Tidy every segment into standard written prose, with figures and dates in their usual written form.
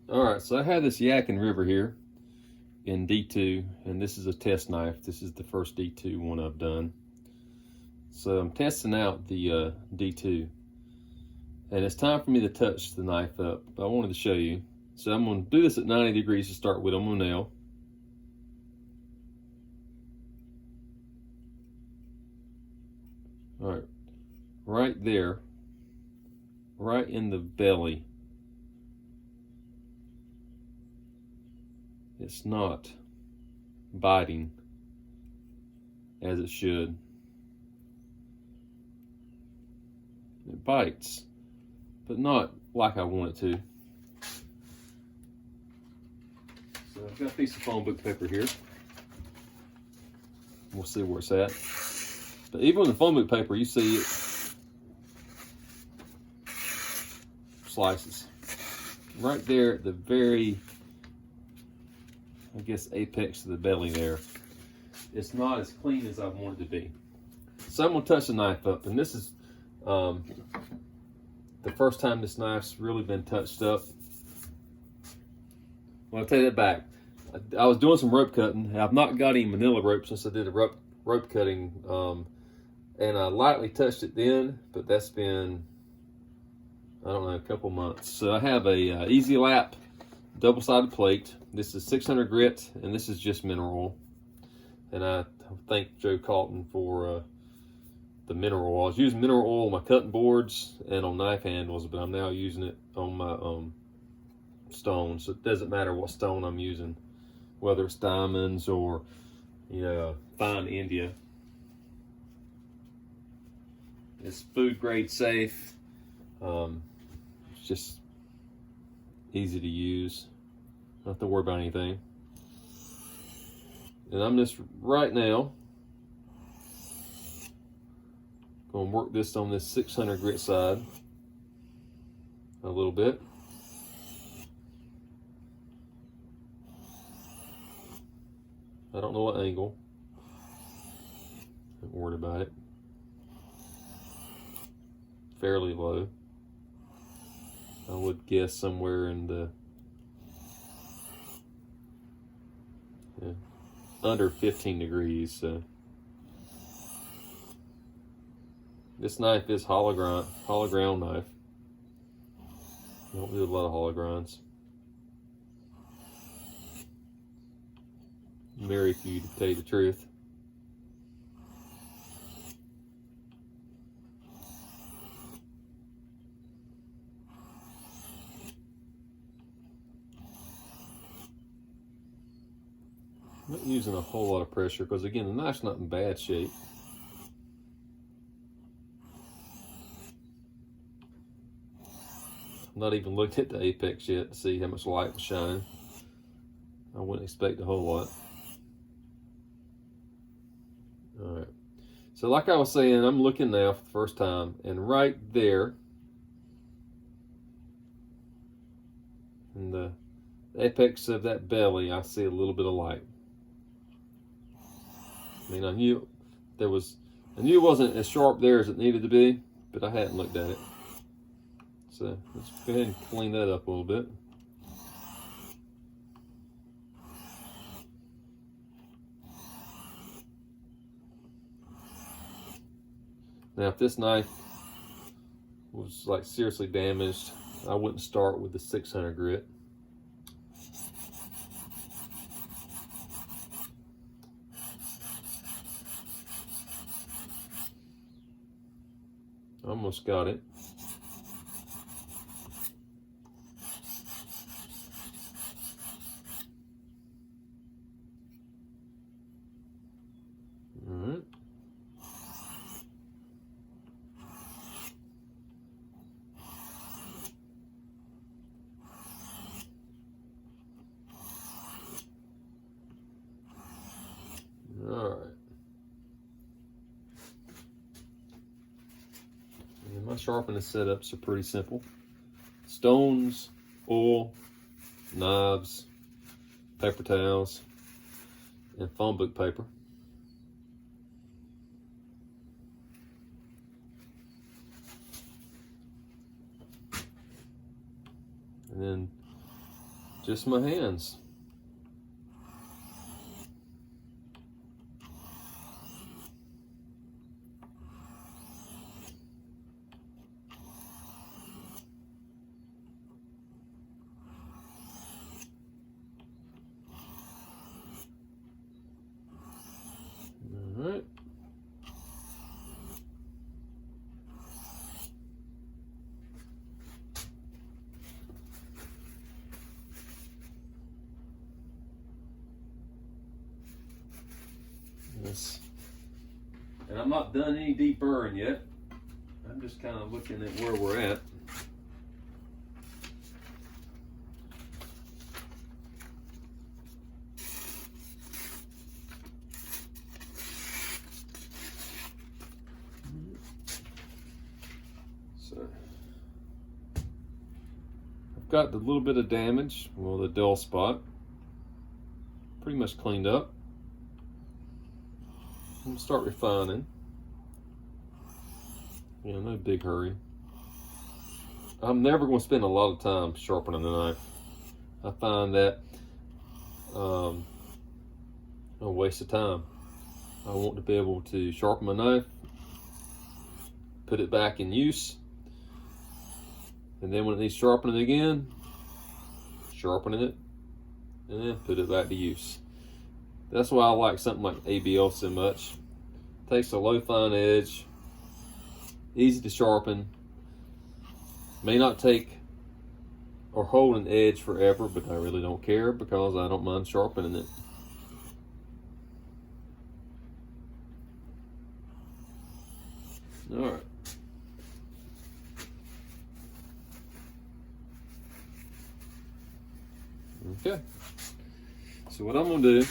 Alright, so I have this Yadkin River here in D2, and this is a test knife. This is the first D2 one I've done. So I'm testing out the D2, and it's time for me to touch the knife up. But I wanted to show you. So I'm going to do this at 90 degrees to start with on my nail. Alright, right there, right in the belly. It's not biting as it should. It bites, but not like I want it to. So I've got a piece of phone book paper here. We'll see where it's at. But even with the phone book paper, you see it slices. Right there at the very, I guess, apex of the belly there. It's not as clean as I want it to be. So I'm gonna touch the knife up, and this is the first time this knife's really been touched up. Well, I'll take that back. I was doing some rope cutting. I've not got any manila rope since I did a rope cutting, and I lightly touched it then, but that's been, I don't know, a couple months. So I have a Easy Lap double-sided plate. This is 600 grit, and this is just mineral oil. And I thank Joe Calton for the mineral oil. I was using mineral oil on my cutting boards and on knife handles, but I'm now using it on my stones. So it doesn't matter what stone I'm using, whether it's diamonds or, you know, fine India. It's food grade safe. It's just easy to use. Don't have to worry about anything. And I'm just right now going to work this on this 600 grit side a little bit. I don't know what angle. Don't worry about it. Fairly low. I would guess somewhere in the under 15 degrees. So this knife is hollow ground knife. I don't do a lot of hollow grinds. Very few, to tell you the truth. I'm not using a whole lot of pressure because, again, the knife's not in bad shape. I've not even looked at the apex yet to see how much light was shining. I wouldn't expect a whole lot. All right. So like I was saying, I'm looking now for the first time, and right there in the apex of that belly, I see a little bit of light. I mean, I knew it wasn't as sharp there as it needed to be, but I hadn't looked at it. So let's go ahead and clean that up a little bit. Now, if this knife was like seriously damaged, I wouldn't start with the 600 grit. Almost got it. All right. All right. And my sharpening setups are pretty simple. Stones, oil, knives, paper towels, and phone book paper. And then just my hands. All right. Yes. And I'm not done any deep burring yet. I'm just kind of looking at where we're at. So I've got the little bit of damage, well, the dull spot, pretty much cleaned up. I'm gonna start refining. Yeah, no big hurry. I'm never going to spend a lot of time sharpening a knife. I find that a waste of time. I want to be able to sharpen my knife, put it back in use, and then when it needs sharpening again, sharpening it, and then put it back to use. That's why I like something like ABL so much. Takes a low fine edge, easy to sharpen, may not take or hold an edge forever, but I really don't care because I don't mind sharpening it. All right. Okay. So what I'm gonna do,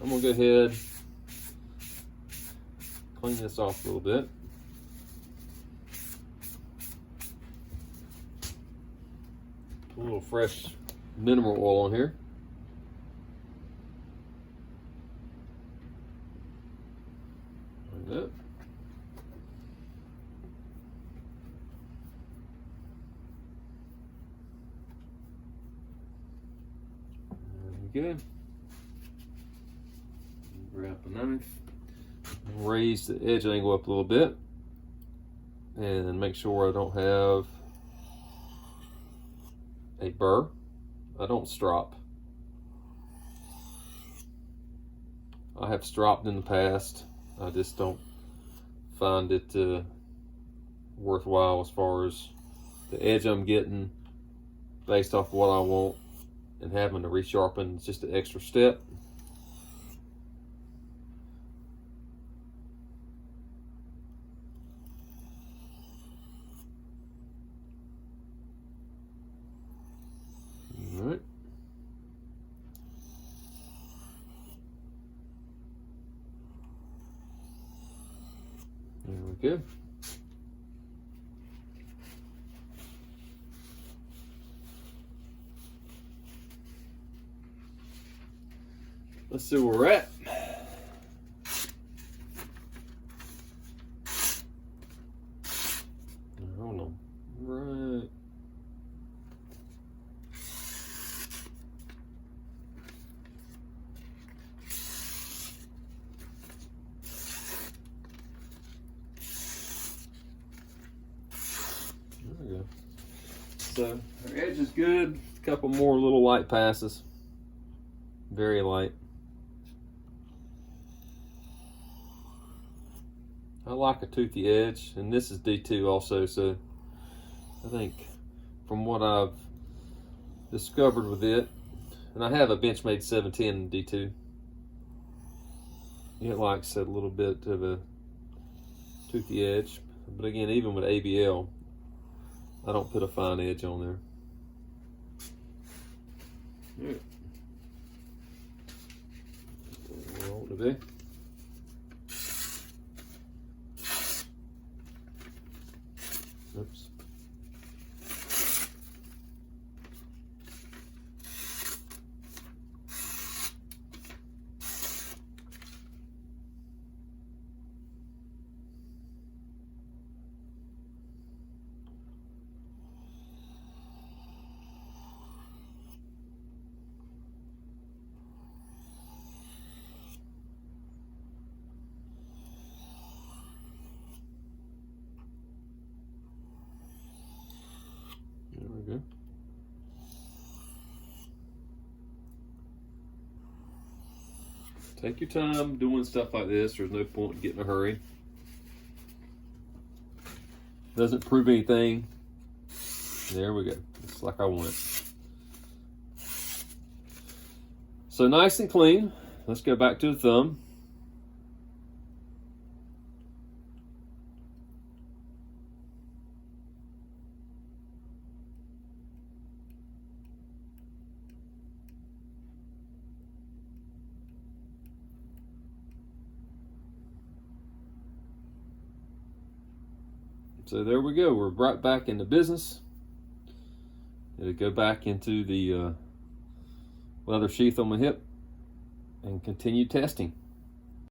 I'm gonna go ahead, clean this off a little bit. Put a little fresh mineral oil on here. Like that. There we go. Grab the knife. Raise the edge angle up a little bit. And make sure I don't have a burr. I don't strop. I have stropped in the past. I just don't find it worthwhile as far as the edge I'm getting based off what I want, and having to resharpen is just an extra step. All right. There we go. Let's see where we're at. Hold on. Right. There we go. So our edge is good. A couple more little light passes. Very light. I like a toothy edge, and this is D2 also, so I think from what I've discovered with it, and I have a Benchmade 710 D2, it likes a little bit of a toothy edge, but again, even with ABL, I don't put a fine edge on there. All right. Where I want to be. Oops. Take your time doing stuff like this. There's no point in getting in a hurry. Doesn't prove anything. There we go. It's like I want it. So nice and clean. Let's go back to the thumb. So there we go. We're right back into business. It'll go back into the leather sheath on my hip and continue testing.